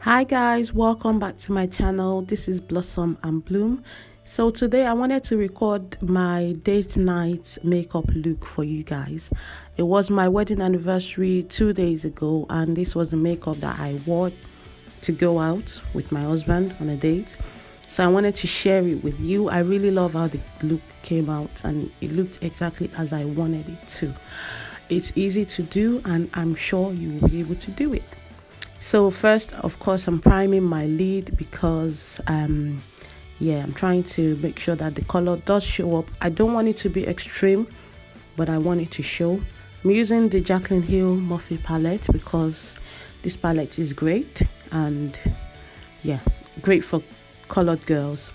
Hi guys, welcome back to my channel. This is Blossom and Bloom. So today I wanted to record my date night makeup look for you guys. It was my wedding anniversary 2 days ago, and this was the makeup that I wore to go out with my husband on a date. So I wanted to share it with you. I really love how the look came out, and it looked exactly as I wanted it to. It's easy to do, and I'm sure you will be able to do it. So first, of course, I'm priming my lid because I'm trying to make sure that the color does show up. I don't want it to be extreme, but I want it to show. I'm using the Jaclyn Hill Morphe palette because this palette is great and great for colored girls.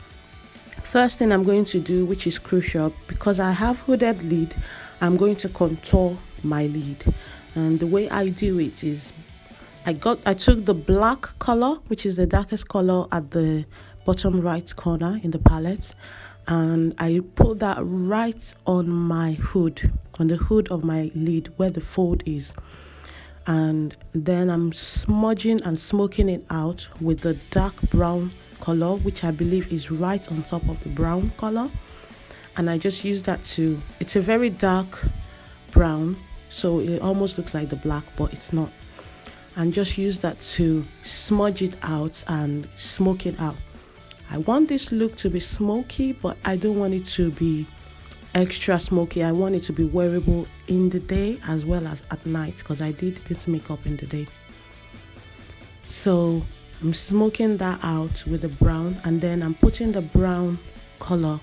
First thing I'm going to do, which is crucial, because I have hooded lid, I'm going to contour my lid. And the way I do it is I took the black color, which is the darkest color at the bottom right corner in the palette, and I put that right on my hood, on the hood of my lid where the fold is. And then I'm smudging and smoking it out with the dark brown color, which I believe is right on top of the brown color. And I just use that it's a very dark brown, so it almost looks like the black, but it's not. And just use that to smudge it out and smoke it out. I want this look to be smoky, but I don't want it to be extra smoky. I want it to be wearable in the day as well as at night, because I did this makeup in the day. So I'm smoking that out with the brown, and then I'm putting the brown color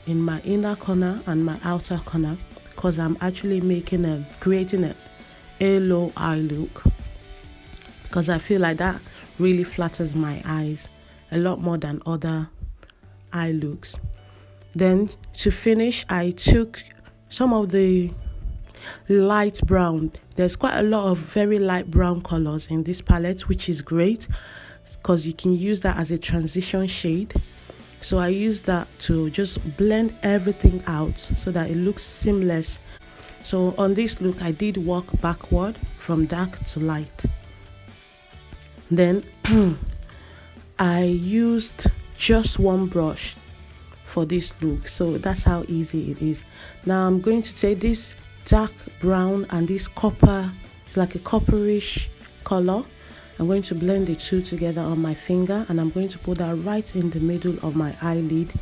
in my inner corner and my outer corner, because I'm actually creating a halo eye look, because I feel like that really flatters my eyes a lot more than other eye looks. Then to finish, I took some of the light brown. There's quite a lot of very light brown colors in this palette, which is great because you can use that as a transition shade. So I use that to just blend everything out so that it looks seamless. So on this look, I did work backward from dark to light. Then I used just one brush for this look, so that's how easy it is. Now I'm going to take this dark brown and this copper, it's like a copperish color. I'm going to blend the two together on my finger, and I'm going to put that right in the middle of my eyelid,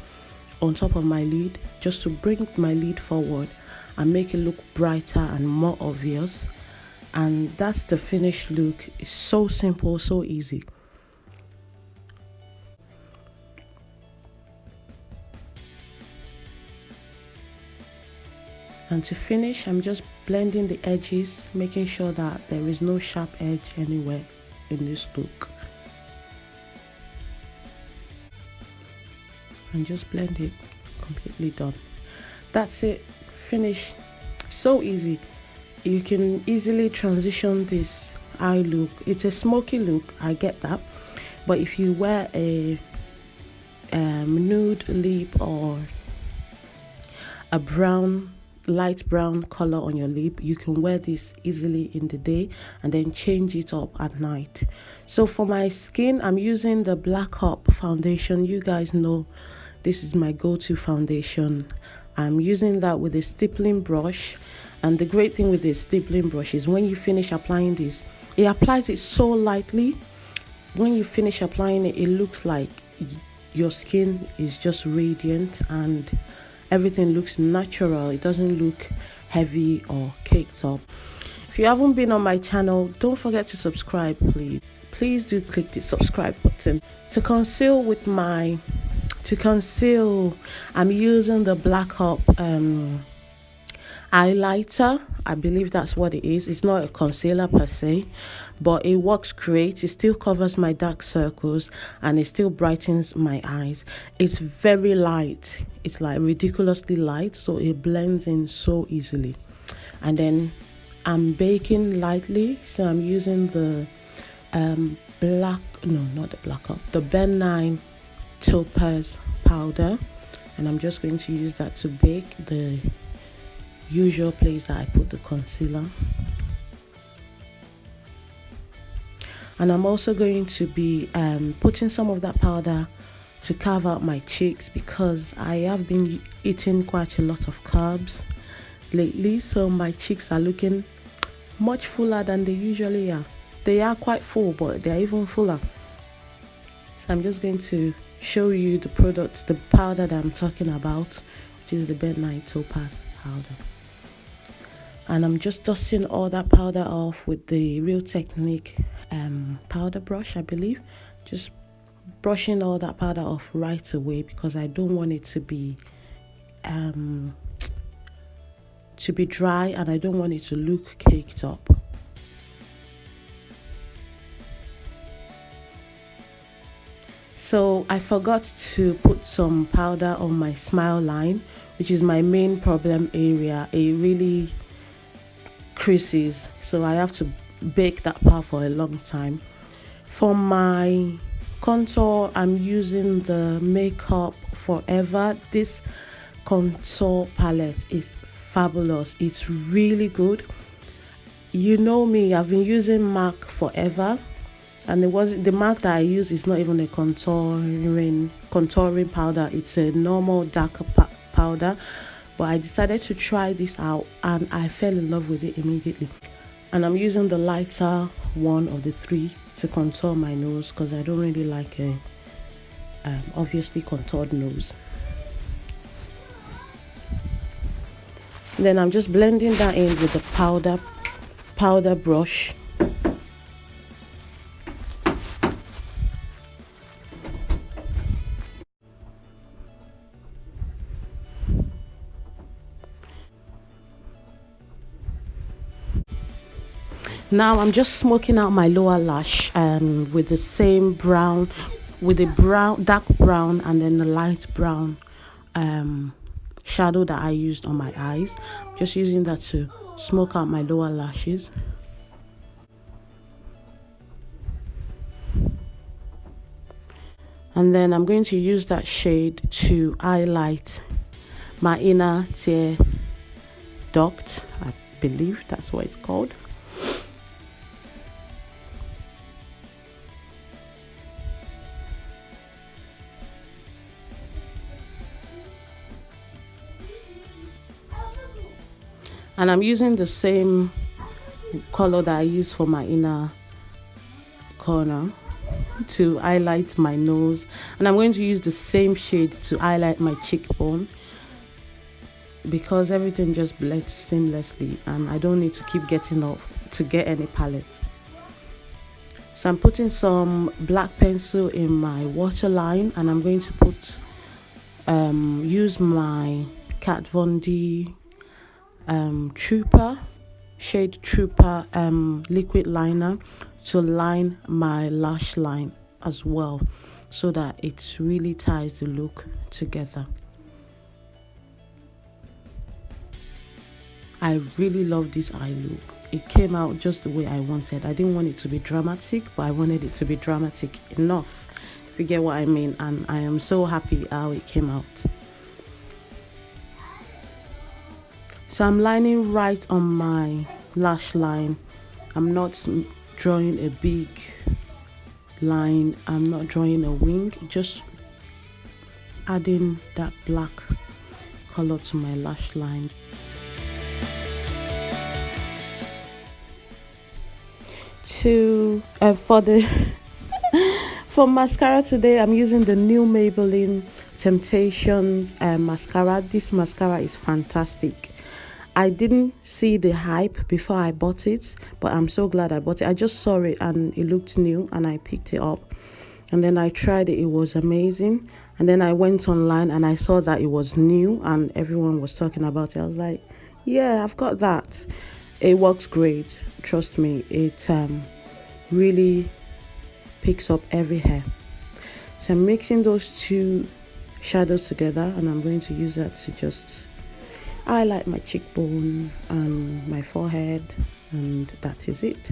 on top of my lid, just to bring my lid forward and make it look brighter and more obvious. And that's the finished look. It's so simple, so easy. And to finish, I'm just blending the edges, making sure that there is no sharp edge anywhere in this look. And just blend it. Completely done. That's it. Finished. So easy. You can easily transition this eye look. It's a smoky look, I get that, but if you wear a nude lip or a light brown color on your lip, you can wear this easily in the day and then change it up at night. So for my skin, I'm using the Black Hop foundation. You guys know this is my go-to foundation. I'm using that with a stippling brush. And the great thing with this stippling brush is when you finish applying this, it applies it so lightly. When you finish applying it, it looks like your skin is just radiant and everything looks natural. It doesn't look heavy or caked up. If you haven't been on my channel, don't forget to subscribe, please. Please do click the subscribe button. To conceal, I'm using the Black Hop highlighter. I believe that's what it is. It's not a concealer per se, but it works great. It still covers my dark circles and it still brightens my eyes. It's very light. It's like ridiculously light, so it blends in so easily. And then I'm baking lightly, so I'm using the the Ben 9 Topaz powder, and I'm just going to use that to bake the usual place that I put the concealer. And I'm also going to be putting some of that powder to carve out my cheeks, because I have been eating quite a lot of carbs lately, so my cheeks are looking much fuller than they usually are. They are quite full, but they're even fuller. So I'm just going to show you the product, the powder that I'm talking about, which is the Bentonite Topaz powder. And I'm just dusting all that powder off with the Real Technique powder brush, I believe. Just brushing all that powder off right away, because I don't want it to be dry, and I don't want it to look caked up. So I forgot to put some powder on my smile line, which is my main problem area. It really creases, so I have to bake that part for a long time. For my contour, I'm using the Makeup Forever. This contour palette is fabulous. It's really good. You know me, I've been using MAC forever, and the MAC that I use is not even a contouring powder. It's a normal darker powder, but I decided to try this out and I fell in love with it immediately. And I'm using the lighter one of the three to contour my nose, because I don't really like a obviously contoured nose. Then I'm just blending that in with the powder brush. Now I'm just smoking out my lower lash with the same brown, with the dark brown and then the light brown shadow that I used on my eyes. Just using that to smoke out my lower lashes. And then I'm going to use that shade to highlight my inner tear duct. I believe that's what it's called. And I'm using the same color that I use for my inner corner to highlight my nose, and I'm going to use the same shade to highlight my cheekbone, because everything just blends seamlessly and I don't need to keep getting up to get any palette. So I'm putting some black pencil in my waterline, and I'm going to put use my Kat Von D shade Trooper liquid liner to line my lash line as well, so that it really ties the look together. I really love this eye look. It came out just the way I wanted. I didn't want it to be dramatic, but I wanted it to be dramatic enough, if you get what I mean, and I am so happy how it came out. So I'm lining right on my lash line. I'm not drawing a big line. I'm not drawing a wing. Just adding that black color to my lash line. For mascara today, I'm using the new Maybelline Temptations mascara. This mascara is fantastic. I didn't see the hype before I bought it, but I'm so glad I bought it. I just saw it and it looked new and I picked it up. And then I tried it. It was amazing. And then I went online and I saw that it was new and everyone was talking about it. I was like, yeah, I've got that. It works great. Trust me. It really picks up every hair. So I'm mixing those two shadows together, and I'm going to use that to just highlight my cheekbone and my forehead, and that is it.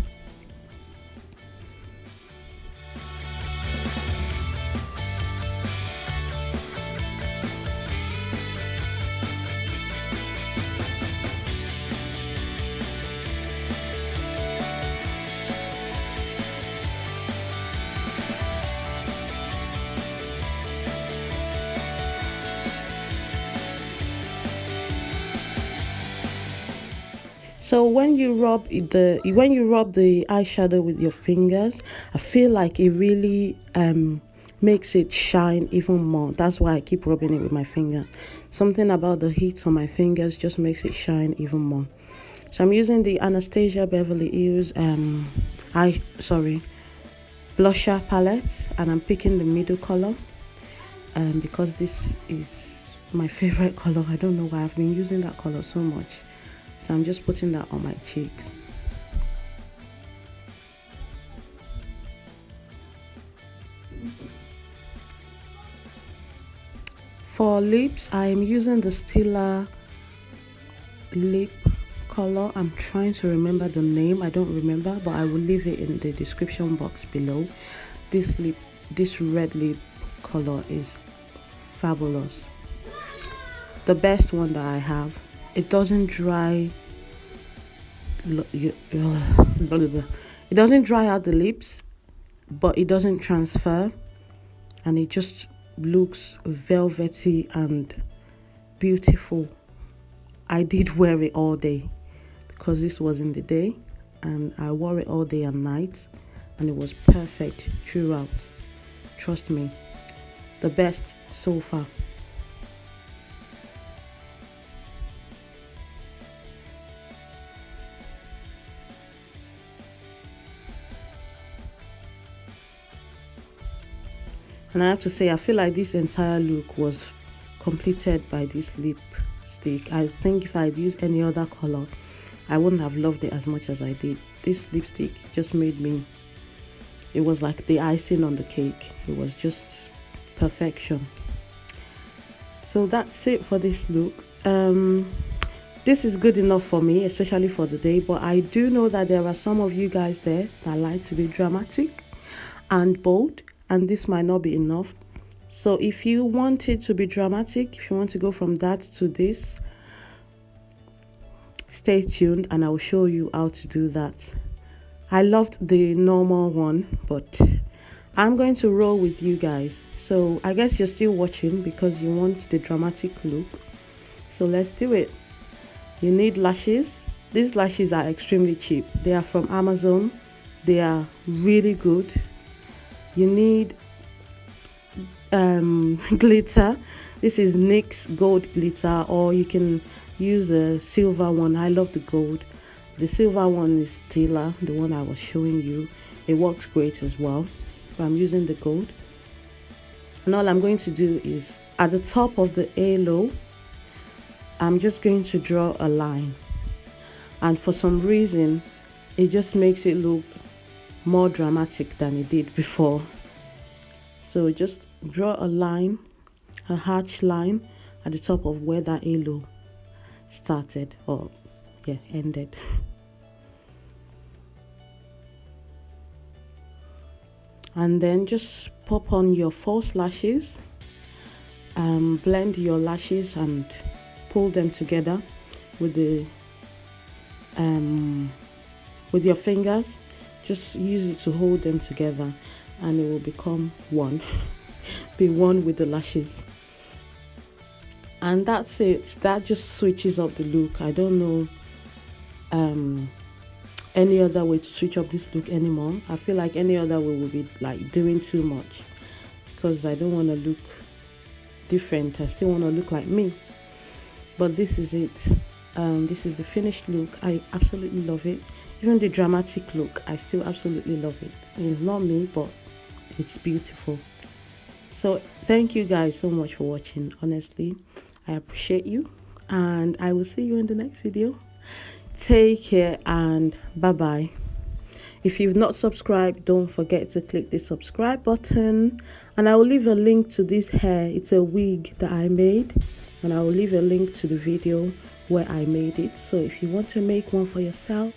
So when you rub the eyeshadow with your fingers, I feel like it really makes it shine even more. That's why I keep rubbing it with my finger. Something about the heat on my fingers just makes it shine even more. So I'm using the Anastasia Beverly Hills blusher palette, and I'm picking the middle color because this is my favorite color. I don't know why I've been using that color so much. So I'm just putting that on my cheeks. For lips, I am using the Stila lip color. I'm trying to remember the name. I don't remember, but I will leave it in the description box below. This red lip color is fabulous. The best one that I have. It doesn't dry. It doesn't dry out the lips, but it doesn't transfer, and it just looks velvety and beautiful. I did wear it all day because this was in the day, and I wore it all day and night, and it was perfect throughout. Trust me, the best so far. And I have to say, I feel like this entire look was completed by this lipstick. I think if I had used any other color, I wouldn't have loved it as much as I did. This lipstick just made me, it was like the icing on the cake. It was just perfection. So that's it for this look. This is good enough for me, especially for the day, but I do know that there are some of you guys there that like to be dramatic and bold, and this might not be enough. So if you want it to be dramatic, if you want to go from that to this, stay tuned and I will show you how to do that. I loved the normal one, but I'm going to roll with you guys. So I guess you're still watching because you want the dramatic look. So let's do it. You need lashes. These lashes are extremely cheap. They are from Amazon. They are really good. You need glitter. This is NYX gold glitter, or you can use a silver one. I love the gold. The silver one is Stila, the one I was showing you. It works great as well, but I'm using the gold. And all I'm going to do is at the top of the halo, I'm just going to draw a line, and for some reason it just makes it look more dramatic than it did before. So just draw a line, a hatch line at the top of where that halo started, or ended. And then just pop on your false lashes, blend your lashes and pull them together with the with your fingers. Just use it to hold them together and it will become one. Be one with the lashes. And that's it. That just switches up the look. I don't know any other way to switch up this look anymore. I feel like any other way will be like doing too much, because I don't want to look different. I still want to look like me. But this is it. This is the finished look. I absolutely love it. Even the dramatic look, I still absolutely love it. It's not me, but it's beautiful. So thank you guys so much for watching. Honestly, I appreciate you, and I will see you in the next video. Take care and bye bye. If you've not subscribed, don't forget to click the subscribe button, and I will leave a link to this hair. It's a wig that I made, and I will leave a link to the video where I made it. So if you want to make one for yourself,